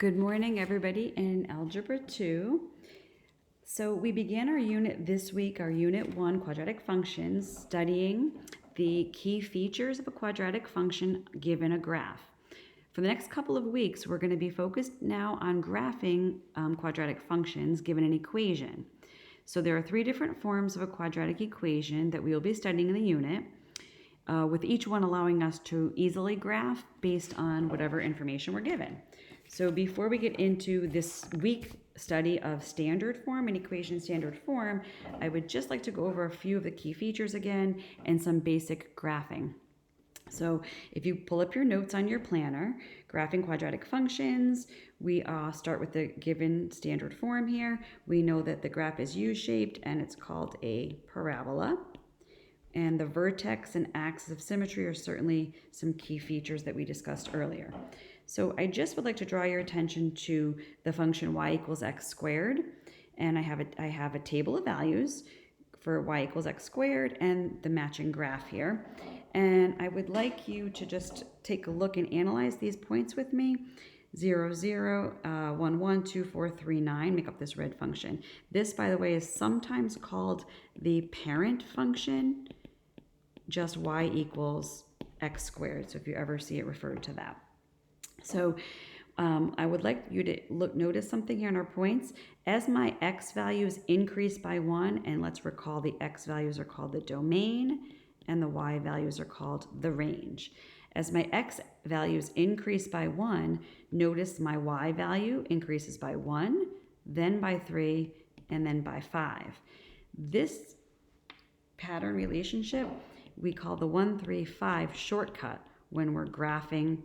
Good morning, everybody, in Algebra 2. So we began our unit this week, our Unit 1, quadratic functions, studying the key features of a quadratic function given a graph. For the next couple of weeks, we're going to be focused now on graphing quadratic functions given an equation. So there are three different forms of a quadratic equation that we will be studying in the unit, with each one allowing us to easily graph based on whatever information we're given. So before we get into this week study of standard form and equation standard form, I would just like to go over a few of the key features again and some basic graphing. So if you pull up your notes on your planner, graphing quadratic functions, we start with the given standard form here. We know that the graph is U-shaped and it's called a parabola. And the vertex and axis of symmetry are certainly some key features that we discussed earlier. So I just would like to draw your attention to the function y equals x squared. And I have a table of values for y equals x squared and the matching graph here. And I would like you to just take a look and analyze these points with me. 0, 0, 1, 1, 2, 4, 3, 9 make up this red function. This, by the way, is sometimes called the parent function, just y equals x squared. So if you ever see it referred to that. So I would like you to notice something here in our points. As my x values increase by 1, and let's recall the x values are called the domain and the y values are called the range. As my x values increase by 1, notice my y value increases by 1, then by 3, and then by 5. This pattern relationship we call the 1, 3, 5 shortcut when we're graphing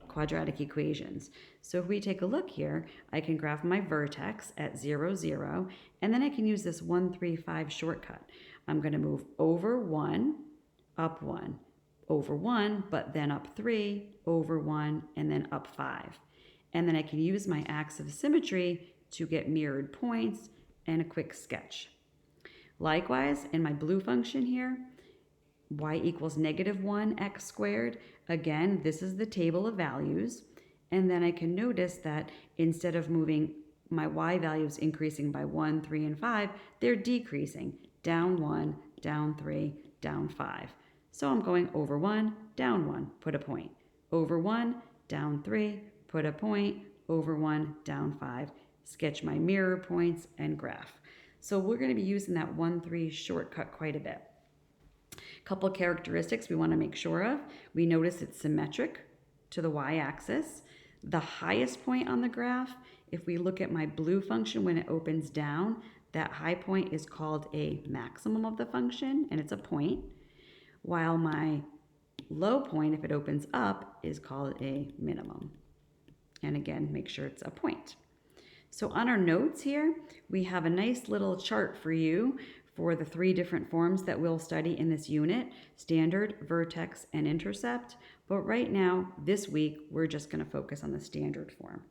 quadratic equations. So if we take a look here, I can graph my vertex at 0, 0, and then I can use this 1, 3, 5 shortcut. I'm going to move over 1, up 1, over 1, but then up 3, over 1, and then up 5. And then I can use my axis of symmetry to get mirrored points and a quick sketch. Likewise, in my blue function here, y equals -1 x squared. Again, this is the table of values. And then I can notice that instead of moving my y values increasing by 1, 3, and 5, they're decreasing. Down 1, down 3, down 5. So I'm going over 1, down 1, put a point. Over 1, down 3, put a point. Over 1, down 5. Sketch my mirror points and graph. So we're going to be using that 1, 3 shortcut quite a bit. Couple characteristics we want to make sure of. We notice it's symmetric to the y-axis. The highest point on the graph, if we look at my blue function when it opens down, that high point is called a maximum of the function, and it's a point, while my low point, if it opens up, is called a minimum. And again, make sure it's a point. So on our notes here, we have a nice little chart for you for the three different forms that we'll study in this unit: standard, vertex, and intercept. But right now, this week, we're just going to focus on the standard form.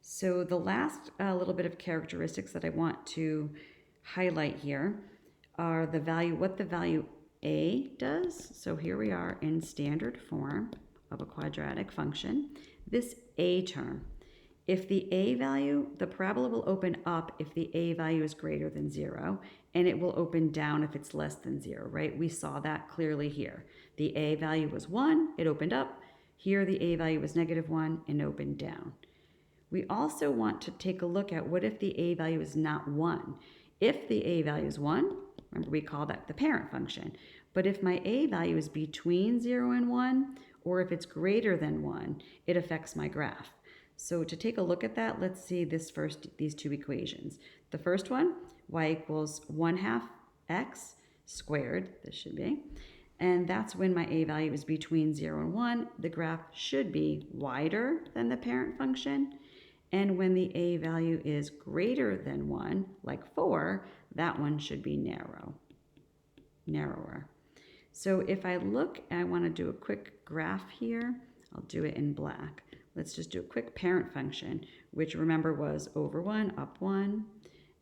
So the last little bit of characteristics that I want to highlight here are what the value a does. So here we are in standard form of a quadratic function. This a term, if the a value, the parabola will open up if the a value is greater than 0, and it will open down if it's less than 0, right? We saw that clearly here. The a value was 1, it opened up. Here the a value was -1 and opened down. We also want to take a look at what if the a value is not 1. If the a value is 1, remember we call that the parent function. But if my a value is between 0 and 1, or if it's greater than 1, it affects my graph. So to take a look at that, let's see these two equations. The first one, y equals 1/2 x squared, this should be, and that's when my a value is between 0 and 1. The graph should be wider than the parent function. And when the a value is greater than 1, like 4, that one should be narrower. So if I look, I want to do a quick graph here. I'll do it in black. Let's just do a quick parent function, which remember was over 1, up 1,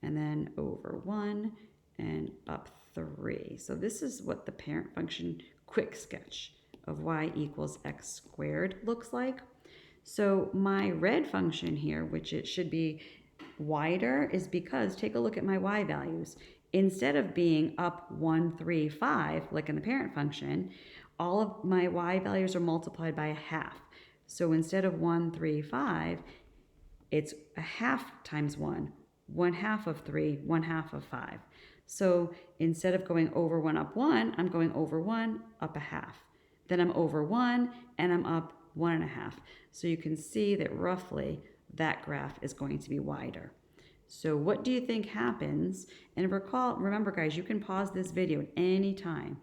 and then over 1, and up 3. So this is what the parent function quick sketch of y equals x squared looks like. So my red function here, which it should be wider, is because take a look at my y values. Instead of being up 1, 3, 5, like in the parent function, all of my y values are multiplied by a half. So instead of 1, 3, 5, it's a half times 1, 1/2 of 3, 1/2 of 5. So instead of going over 1 up 1, I'm going over 1 up a half. Then I'm over 1 and I'm up 1.5. So you can see that roughly that graph is going to be wider. So what do you think happens? And remember guys, you can pause this video at any time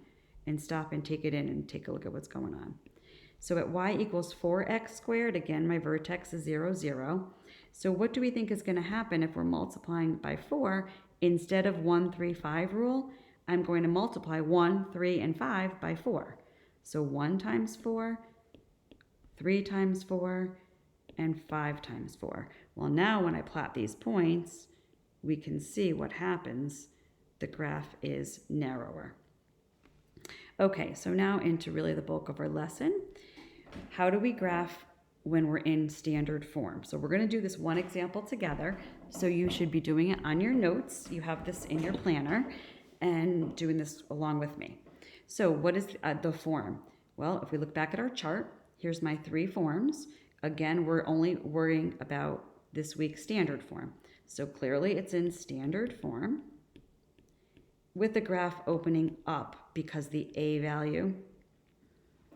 and stop and take it in and take a look at what's going on. So at y equals 4x squared, again, my vertex is 0, 0. So what do we think is going to happen if we're multiplying by 4? Instead of 1, 3, 5 rule, I'm going to multiply 1, 3, and 5 by 4. So 1 times 4, 3 times 4, and 5 times 4. Well, now when I plot these points, we can see what happens. The graph is narrower. Okay, so now into really the bulk of our lesson. How do we graph when we're in standard form? So we're going to do this one example together. So you should be doing it on your notes. You have this in your planner and doing this along with me. So what is the form? Well, if we look back at our chart, here's my 3 forms. Again, we're only worrying about this week's standard form. So clearly it's in standard form with the graph opening up because the a value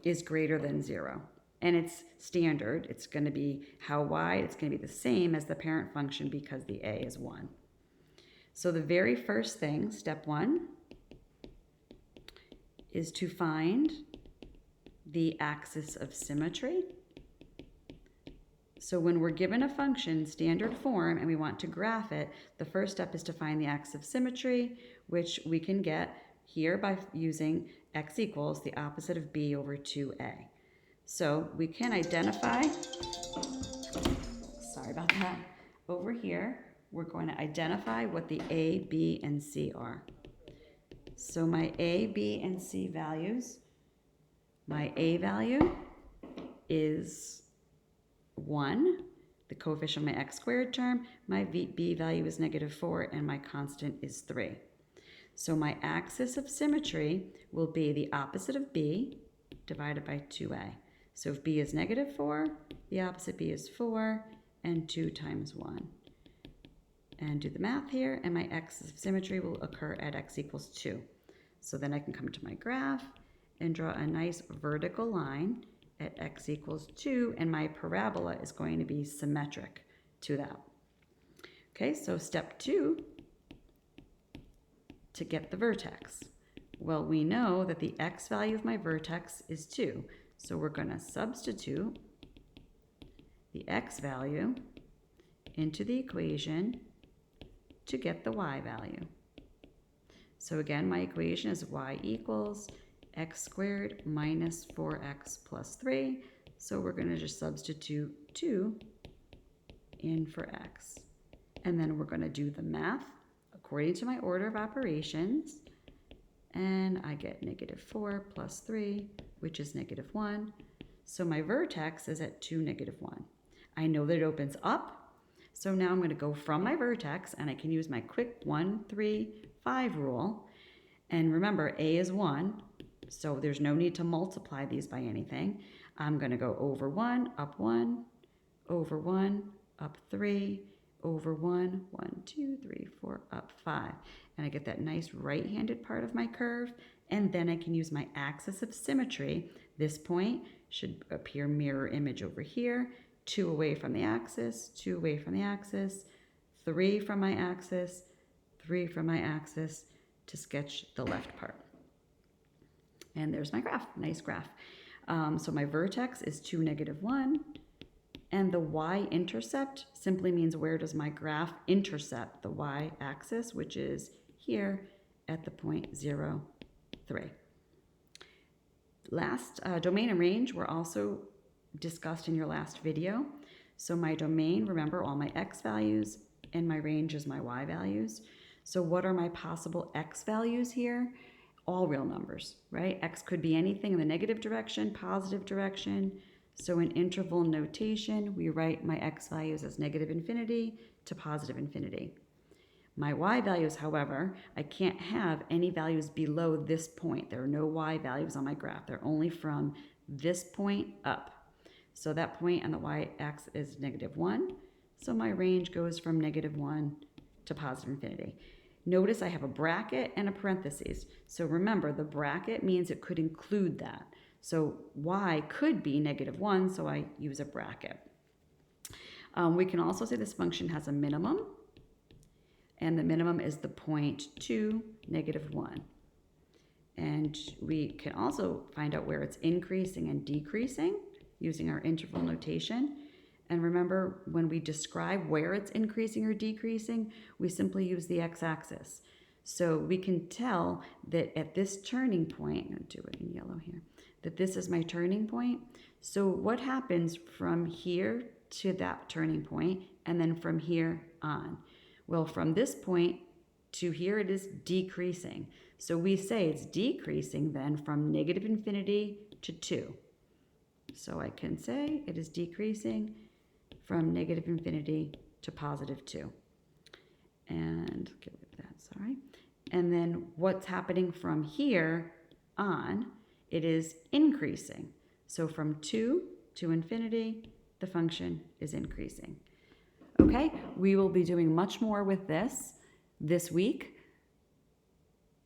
is greater than 0. And it's standard. It's going to be how wide? It's going to be the same as the parent function because the a is 1. So the very first thing, step 1, is to find the axis of symmetry. So when we're given a function, standard form, and we want to graph it, the first step is to find the axis of symmetry, which we can get here by using x equals the opposite of b over 2a. So we can identify, sorry about that, over here, we're going to identify what the a, b, and c are. So my a, b, and c values, my a value is 1, the coefficient of my x squared term, my b value is -4, and my constant is 3. So my axis of symmetry will be the opposite of b divided by 2a. So if b is -4, the opposite b is 4, and 2 times 1. And do the math here, and my axis of symmetry will occur at x equals 2. So then I can come to my graph and draw a nice vertical line at x equals 2, and my parabola is going to be symmetric to that. Okay, so step 2, to get the vertex. Well, we know that the x value of my vertex is 2, so we're going to substitute the x value into the equation to get the y value. So again, my equation is y equals x squared minus 4x plus 3. So we're going to just substitute 2 in for x. And then we're going to do the math according to my order of operations. And I get -4 plus 3, which is -1. So my vertex is at 2, -1. I know that it opens up. So now I'm going to go from my vertex, and I can use my quick 1, 3, 5 rule. And remember, a is 1. So there's no need to multiply these by anything. I'm going to go over 1, up 1, over 1, up 3, over 1, 1, 2, 3, 4, up 5. And I get that nice right-handed part of my curve. And then I can use my axis of symmetry. This point should appear mirror image over here. 2 away from the axis, 2 away from the axis, 3 from my axis, 3 from my axis to sketch the left part. And there's my graph, nice graph. So my vertex is 2, -1, and the y-intercept simply means where does my graph intercept the y-axis, which is here at the point 0, 3. Last, domain and range were also discussed in your last video. So my domain, remember all my x values, and my range is my y values. So what are my possible x values here? All real numbers, right? X could be anything in the negative direction, positive direction, So in interval notation, we write my x values as negative infinity to positive infinity. My y values, however, I can't have any values below this point. There are no y values on my graph. They're only from this point up. So that point on the y-axis is -1. So my range goes from -1 to positive infinity. Notice I have a bracket and a parentheses. So remember, the bracket means it could include that. So y could be -1, so I use a bracket. We can also say this function has a minimum, and the minimum is the point 2, -1. And we can also find out where it's increasing and decreasing using our interval notation. And remember, when we describe where it's increasing or decreasing, we simply use the x-axis. So we can tell that at this turning point, I'm going to do it in yellow here, that this is my turning point. So what happens from here to that turning point, and then from here on? Well, from this point to here, it is decreasing. So we say it's decreasing then from -infinity to 2. So I can say it is decreasing from -infinity to +2. And get rid of that, sorry. And then what's happening from here on, it is increasing. So from 2 to infinity, the function is increasing. Okay, we will be doing much more with this week.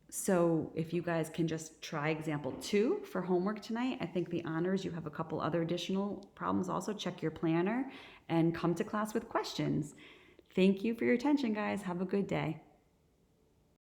So if you guys can just try example 2 for homework tonight. I think the honors, you have a couple other additional problems also. Check your planner and come to class with questions. Thank you for your attention, guys. Have a good day.